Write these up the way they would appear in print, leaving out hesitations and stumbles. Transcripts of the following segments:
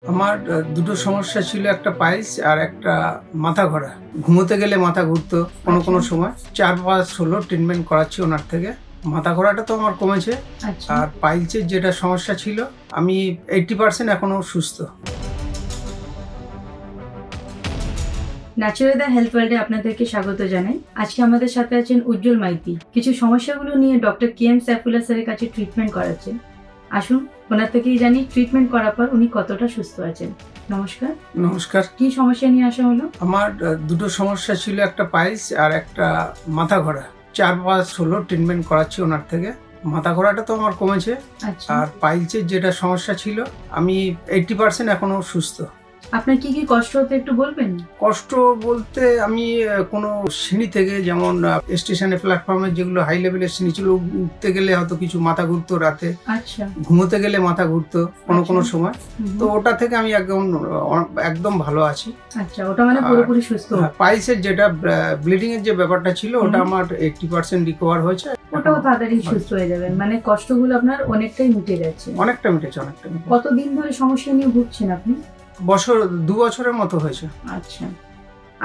আমার দুটো সমস্যা ছিল, একটা পাইলস আর একটা মাথা ঘোরা। ঘুমোতে গেলে মাথা ঘুরতো কোনো সময়। 4-5 হলো ট্রিটমেন্ট করাচ্ছি ওনার থেকে। মাথা ঘোরাটা তো আমার কমেছে। আর পাইলসের যেটা সমস্যা ছিল, আমি 80% এখনো সুস্থ। ন্যাচুরালদা হেলথ ওয়ার্ল্ডে আপনাদেরকে স্বাগত জানাই। আজকে আমাদের সাথে আছেন উজ্জ্বল মাইতি। কিছু সমস্যাগুলো নিয়ে ডক্টর KM সাইফুল্লাহ স্যারের কাছে ট্রিটমেন্ট করাচ্ছেন। আসুন ওনার থেকেই জানি ট্রিটমেন্ট করার পর উনি কতটা সুস্থ আছেন। নমস্কার। নমস্কার। কি সমস্যা নিয়ে আসা হলো? আমার দুটো সমস্যা ছিল, একটা পাইলস আর একটা মাথা ঘোরা। 4-5 হলো ট্রিটমেন্ট করাচ্ছি ওনার থেকে। মাথা ঘোরাটা তো আমার কমেছে। আর পাইলসের যেটা সমস্যা ছিল, আমি 80% এখনো সুস্থ। আপনার কি কি কষ্ট হতো একটু বলবেন? কষ্ট বলতে আমি কোনো সিঁড়ি থেকে, যেমন স্টেশনে প্ল্যাটফর্মে যেগুলো হাই লেভেলের সিঁড়ি ছিল, উঠতে গেলে হয়তো কিছু মাথা ঘুরতো রাতে। আচ্ছা। ঘুমোতে গেলে মাথা ঘুরতো কোনো সময়। তো ওটা থেকে আমি একদম ভালো আছি। আচ্ছা, ওটা মানে পুরোপুরি সুস্থ। পাইলসের যেটা ব্লিডিং এর যে ব্যাপারটা ছিল, ওটা আমার 80% রিকভার হয়েছে। ওটাও তাড়াতাড়ি সুস্থ হয়ে যাবেন, মানে কষ্টগুলো আপনার অনেকটাই মিটে যাচ্ছে। অনেকটা মিটেছে। কতদিন ধরে সমস্যা নিয়ে ভুগছেন আপনি? 2 বছরের মতো হয়েছে। আচ্ছা।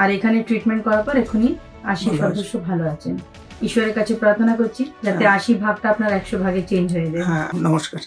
আর এখানে ট্রিটমেন্ট করার পর এখনই 80% ভালো আছেন। ঈশ্বরের কাছে প্রার্থনা করছি যাতে 80 ভাগটা আপনার 100 ভাগে চেঞ্জ হয়ে যায়। হ্যাঁ, নমস্কার।